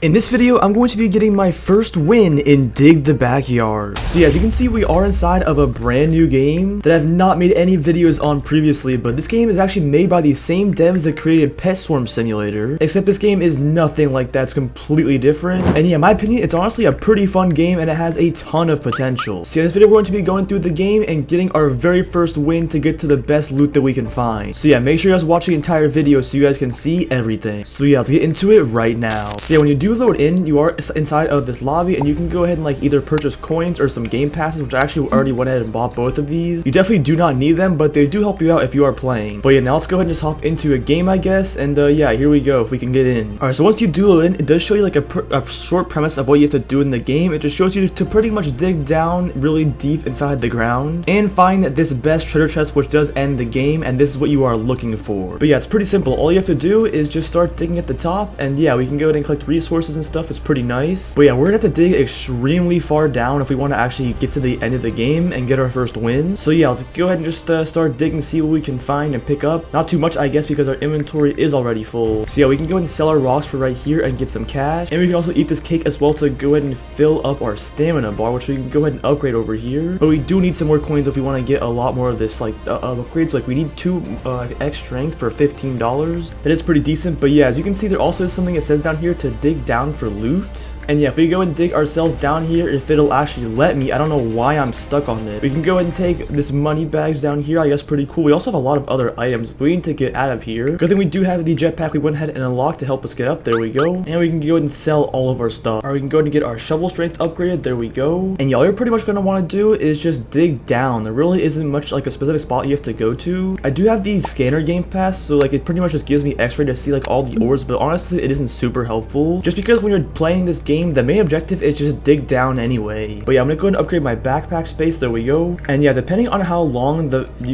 In this video, I'm going to be getting my first win in Dig the Backyard. So yeah, as you can see, we are inside of a brand new game that I've not made any videos on previously, but this game is actually made by the same devs that created Pet Swarm Simulator, except this game is nothing like that. It's completely different. And yeah, in my opinion, it's honestly a pretty fun game and it has a ton of potential. So yeah, in this video, we're going to be going through the game and getting our very first win to get to the best loot that we can find. So yeah, make sure you guys watch the entire video so you guys can see everything. So yeah, let's get into it right now. So yeah, when you do load in, you are inside of this lobby and you can go ahead and like either purchase coins or some game passes, which I actually already went ahead and bought both of these. You definitely do not need them, but they do help you out if you are playing. But yeah, now let's go ahead and just hop into a game, I guess. And yeah, here we go, if we can get in. Alright, so once you do load in, it does show you like a short premise of what you have to do in the game. It just shows you to pretty much dig down really deep inside the ground and find this best treasure chest, which does end the game, and this is what you are looking for. But yeah, it's pretty simple. All you have to do is just start digging at the top, and yeah, we can go ahead and collect resources and stuff. It's pretty nice. But yeah, we're gonna have to dig extremely far down if we want to actually get to the end of the game and get our first win. So yeah, let's go ahead and just start digging, see what we can find and pick up. Not too much, I guess, because our inventory is already full. So yeah, we can go ahead and sell our rocks for right here and get some cash. And we can also eat this cake as well to go ahead and fill up our stamina bar, which we can go ahead and upgrade over here. But we do need some more coins if we want to get a lot more of this like upgrades. Like we need 2 X strength for $15. That is pretty decent. But yeah, as you can see, there also is something that says down here to dig down for loot. And yeah, if we go and dig ourselves down here, if it'll actually let me, I don't know why I'm stuck on it. We can go ahead and take this money bags down here. I guess pretty cool. We also have a lot of other items we need to get out of here. Good thing we do have the jetpack we went ahead and unlocked to help us get up. There we go. And we can go ahead and sell all of our stuff. Alright, we can go ahead and get our shovel strength upgraded. There we go. And yeah, all you're pretty much going to want to do is just dig down. There really isn't much like a specific spot you have to go to. I do have the scanner game pass, so like it pretty much just gives me x-ray to see like all the ores, but honestly it isn't super helpful. Just because when you're playing this game, the main objective is just dig down anyway. But yeah, I'm gonna go ahead and upgrade my backpack space. There we go. And yeah, depending on how long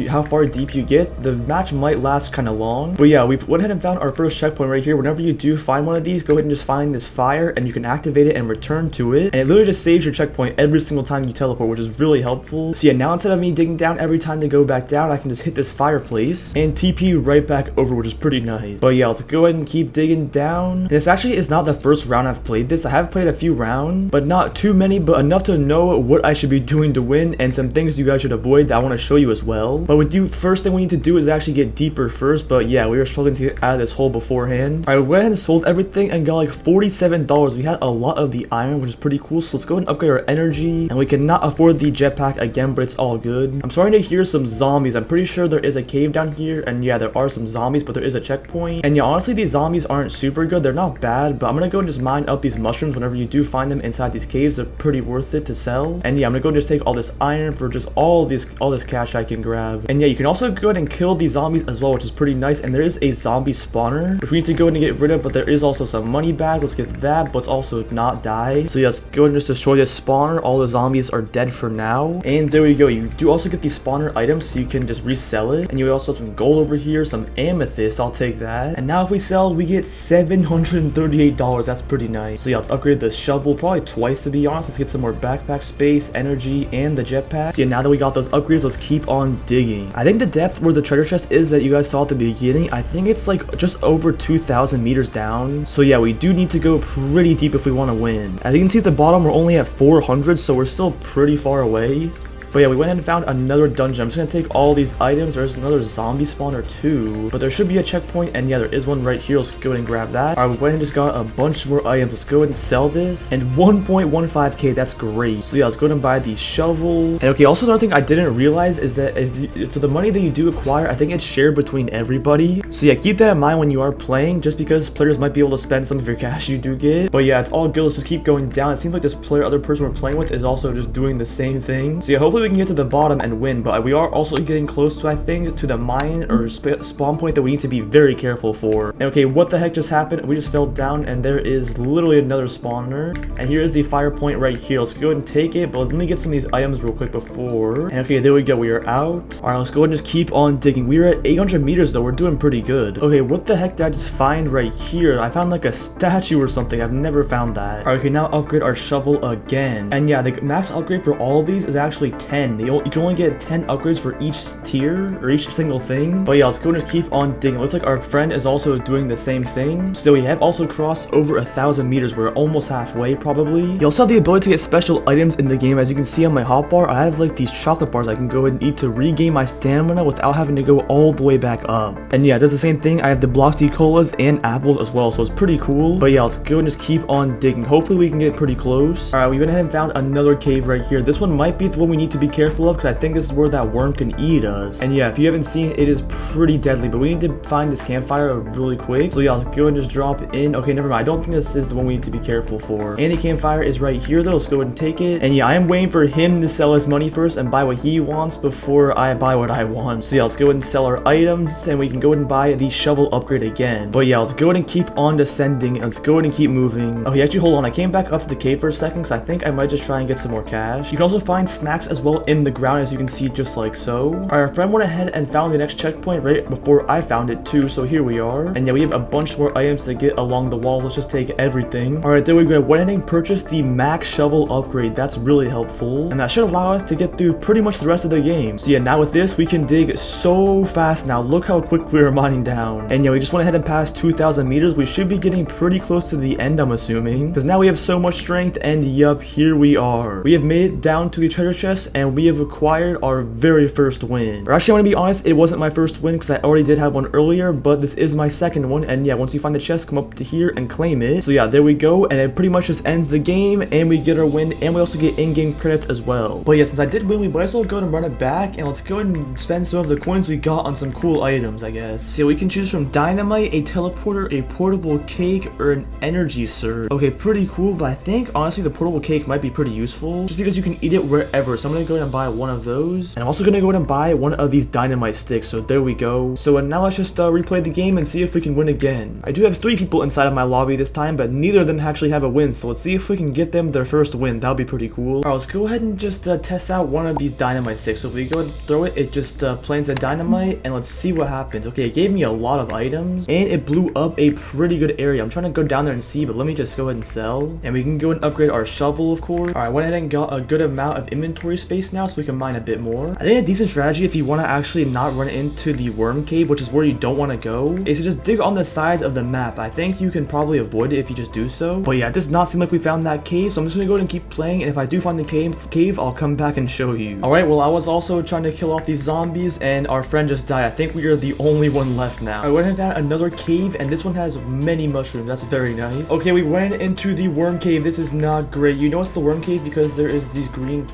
how far deep you get, the match might last kind of long. But yeah, we've went ahead and found our first checkpoint right here. Whenever you do find one of these, go ahead and just find this fire and you can activate it and return to it. And it literally just saves your checkpoint every single time you teleport, which is really helpful. So yeah, now instead of me digging down every time to go back down, I can just hit this fireplace and TP right back over, which is pretty nice. But yeah, let's go ahead and keep digging down. And this actually is not the first round I've played this. I have played a few rounds, but not too many, but enough to know what I should be doing to win and some things you guys should avoid that I want to show you as well. But with you, first thing we need to do is actually get deeper first. But yeah, we were struggling to get out of this hole beforehand. I went ahead and sold everything and got like $47. We had a lot of the iron, which is pretty cool. So let's go ahead and upgrade our energy, and we cannot afford the jetpack again, but it's all good. I'm starting to hear some zombies. I'm pretty sure there is a cave down here, and yeah, there are some zombies, but there is a checkpoint. And yeah, honestly, these zombies aren't super good. They're not bad, but I'm gonna go and just mine up these mushrooms whenever you do find them inside these caves. They're pretty worth it to sell. And yeah, I'm gonna go and just take all this iron for just all this cash I can grab. And yeah, you can also go ahead and kill these zombies as well, which is pretty nice. And there is a zombie spawner which we need to go ahead and get rid of, but there is also some money bags. Let's get that, but let's also not die. So yeah, let's go ahead and just destroy this spawner. All the zombies are dead for now. And there we go. You do also get these spawner items, so you can just resell it. And you also have some gold over here, some amethyst. I'll take that. And now if we sell, we get $738. That's pretty nice. So yeah, let's upgrade the shovel probably twice, to be honest. Let's get some more backpack space, energy, and the jetpack. So yeah, now that we got those upgrades, let's keep on digging. I think the depth where the treasure chest is that you guys saw at the beginning, I think it's like just over 2,000 meters down. So yeah, we do need to go pretty deep if we want to win. As you can see at the bottom, we're only at 400, so we're still pretty far away. But yeah, we went ahead and found another dungeon. I'm just gonna take all these items. There's another zombie spawner too, but there should be a checkpoint, and yeah, there is one right here. Let's go ahead and grab that. Alright, we went and just got a bunch more items. Let's go ahead and sell this. And 1.15k, that's great. So yeah, let's go ahead and buy the shovel. And okay, also another thing I didn't realize is that for the money that you do acquire, I think it's shared between everybody. So yeah, keep that in mind when you are playing, just because players might be able to spend some of your cash you do get. But yeah, it's all good. Let's just keep going down. It seems like this other person we're playing with is also just doing the same thing. So yeah, hopefully we can get to the bottom and win, but we are also getting close to, I think, to the mine or spawn point that we need to be very careful for. And okay, what the heck just happened? We just fell down and there is literally another spawner, and here is the fire point right here. Let's go ahead and take it, but let me get some of these items real quick before. And okay, there we go, we are out. All right, let's go ahead and just keep on digging. We are at 800 meters though. We're doing pretty good. Okay, what the heck did I just find right here? I found like a statue or something. I've never found that. All right, okay, now upgrade our shovel again. And yeah, the max upgrade for all of these is actually 10. You can only get 10 upgrades for each tier or each single thing. But yeah, let's go and just keep on digging. Looks like our friend is also doing the same thing. So we have also crossed over 1,000 meters. We're almost halfway probably. You also have the ability to get special items in the game. As you can see on my hotbar, I have like these chocolate bars I can go ahead and eat to regain my stamina without having to go all the way back up. And yeah, it does the same thing. I have the Bloxy Colas and apples as well, so it's pretty cool. But yeah, let's go and just keep on digging. Hopefully we can get pretty close. Alright, we went ahead and found another cave right here. This one might be the one we need to be careful of, because I think this is where that worm can eat us. And yeah, if you haven't seen it, it is pretty deadly, but we need to find this campfire really quick. So yeah, let's go and just drop in. Okay, never mind. I don't think this is the one we need to be careful for. And the campfire is right here though. Let's go ahead and take it. And yeah, I am waiting for him to sell his money first and buy what he wants before I buy what I want. So yeah, let's go ahead and sell our items, and we can go ahead and buy the shovel upgrade again. But yeah, let's go ahead and keep on descending, and let's go ahead and keep moving. Okay, actually hold on. I came back up to the cave for a second because I think I might just try and get some more cash. You can also find snacks as well in the ground, as you can see, just like so. Our friend went ahead and found the next checkpoint right before I found it too, so here we are. And yeah, we have a bunch more items to get along the wall. Let's just take everything. Alright, there we go. Went ahead and purchased the max shovel upgrade. That's really helpful, and that should allow us to get through pretty much the rest of the game. So yeah, now with this we can dig so fast now. Look how quick we are mining down. And yeah, we just went ahead and passed 2,000 meters. We should be getting pretty close to the end, I'm assuming, because now we have so much strength. And yup, here we are. We have made it down to the treasure chest, and we have acquired our very first win. Or actually, I want to be honest, it wasn't my first win because I already did have one earlier, but this is my second one. And yeah, once you find the chest, come up to here and claim it. So yeah, there we go, and it pretty much just ends the game, and we get our win, and we also get in-game credits as well. But yeah, since I did win, we might as well go and run it back, and let's go and spend some of the coins we got on some cool items, I guess. So yeah, we can choose from dynamite, a teleporter, a portable cake, or an energy surge. Okay, pretty cool, but I think honestly the portable cake might be pretty useful just because you can eat it wherever. So I'm gonna go ahead and buy one of those, and I'm also gonna go ahead and buy one of these dynamite sticks. So there we go. So now let's just replay the game and see if we can win again. I do have 3 people inside of my lobby this time, but neither of them actually have a win, so let's see if we can get them their first win. That'll be pretty cool. Alright, let's go ahead and just test out one of these dynamite sticks. So if we go and throw it, it just plants a dynamite, and let's see what happens. Okay, it gave me a lot of items, and it blew up a pretty good area. I'm trying to go down there and see, but let me just go ahead and sell, and we can go and upgrade our shovel, of course. Alright, I went ahead and got a good amount of inventory space now, so we can mine a bit more. I think a decent strategy, if you want to actually not run into the worm cave, which is where you don't want to go, is to just dig on the sides of the map. I think you can probably avoid it if you just do so. But yeah, it does not seem like we found that cave, so I'm just gonna go ahead and keep playing, and if I do find the cave, I'll come back and show you. Alright, well, I was also trying to kill off these zombies, and our friend just died. I think we are the only one left now. I went and found another cave, and this one has many mushrooms. That's very nice. Okay, we went into the worm cave. This is not great. You know it's the worm cave because there is these green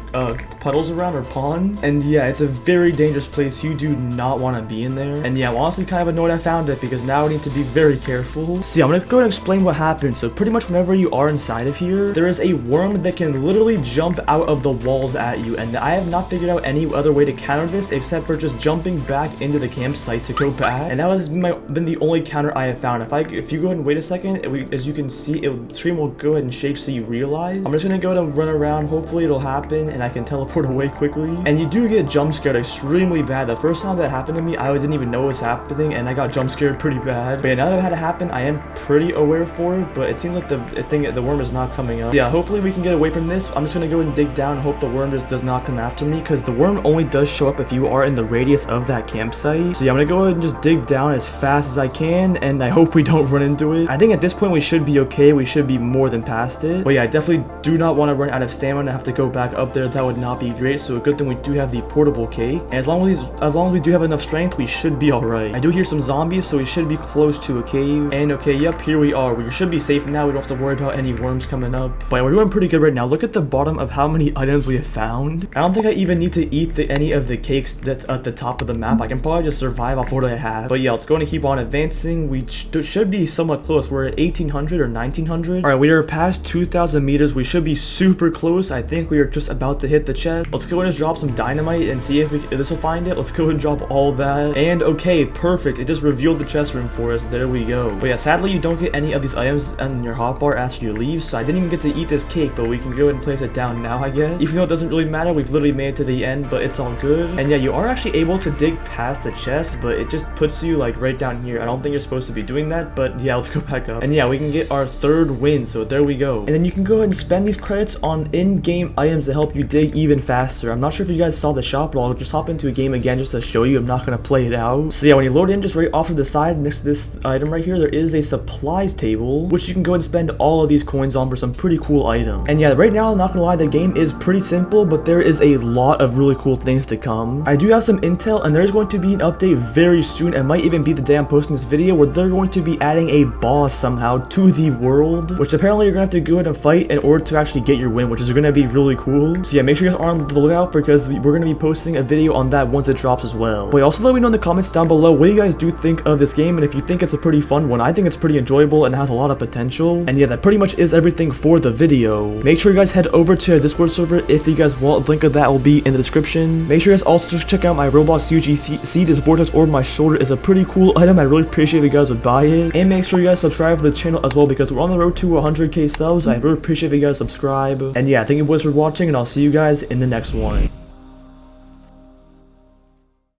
puddles around, or ponds, and yeah, it's a very dangerous place. You do not want to be in there. And yeah, I'm honestly kind of annoyed I found it because now I need to be very careful. See, I'm gonna go ahead and explain what happens. So pretty much whenever you are inside of here, there is a worm that can literally jump out of the walls at you, and I have not figured out any other way to counter this except for just jumping back into the campsite to go back, and that has been the only counter I have found. If you go ahead and wait a second, as you can see, the stream will go ahead and shake so you realize. I'm just gonna go ahead and run around. Hopefully it'll happen and I can teleport away quickly. And you do get jump scared extremely bad. The first time that happened to me, I didn't even know it was happening, and I got jump scared pretty bad. But yeah, now that it had to happen, I am pretty aware for it, but it seems like the worm is not coming up. Yeah, hopefully we can get away from this. I'm just gonna go and dig down and hope the worm just does not come after me, because the worm only does show up if you are in the radius of that campsite. So yeah, I'm gonna go ahead and just dig down as fast as I can, and I hope we don't run into it. I think at this point we should be okay. We should be more than past it. But yeah, I definitely do not want to run out of stamina and have to go back up there. That would not be great. So a good thing we do have the portable cake, and as long as we do have enough strength, we should be all right. I do hear some zombies, so we should be close to a cave. And okay, yep, here we are. We should be safe now. We don't have to worry about any worms coming up. But yeah, we're doing pretty good right now. Look at the bottom of how many items we have found. I don't think I even need to eat any of the cakes that's at the top of the map. I can probably just survive off what I have. But yeah, let's go and keep on advancing. We should be somewhat close. We're at 1800 or 1900. All right, we are past 2,000 meters. We should be super close. I think we are just about to hit the chest. Let's go and just drop some dynamite and see if this will find it. Let's go and drop all that. And okay, perfect. It just revealed the chest room for us. There we go. But yeah, sadly, you don't get any of these items on your hotbar after you leave. So I didn't even get to eat this cake, but we can go ahead and place it down now, I guess. Even though it doesn't really matter, we've literally made it to the end, but it's all good. And yeah, you are actually able to dig past the chest, but it just puts you like right down here. I don't think you're supposed to be doing that, but yeah, let's go back up. And yeah, we can get our third win, so there we go. And then you can go ahead and spend these credits on in-game items to help you dig even faster. I'm not sure if you guys saw the shop, but I'll just hop into a game again just to show you. I'm not going to play it out. So yeah, when you load in, just right off to the side next to this item right here, there is a supplies table, which you can go and spend all of these coins on for some pretty cool items. And yeah, right now, I'm not going to lie, the game is pretty simple, but there is a lot of really cool things to come. I do have some intel, and there's going to be an update very soon. It might even be the day I'm posting this video, where they're going to be adding a boss somehow to the world, which apparently you're going to have to go ahead and fight in order to actually get your win, which is going to be really cool. So yeah, make sure you guys are on the lookout, because we're going to be posting a video on that once it drops as well. But also let me know in the comments down below what you guys do think of this game, and if you think it's a pretty fun one. I think it's pretty enjoyable and has a lot of potential. And yeah, that pretty much is everything for the video. Make sure you guys head over to our Discord server if you guys want. The link of that will be in the description. Make sure you guys also just check out my Roblox UGC. This vortex over my shoulder is a pretty cool item. I really appreciate if you guys would buy it. And make sure you guys subscribe to the channel as well, because we're on the road to 100k subs. I really appreciate if you guys subscribe. And yeah, thank you boys for watching, and I'll see you guys in the next one.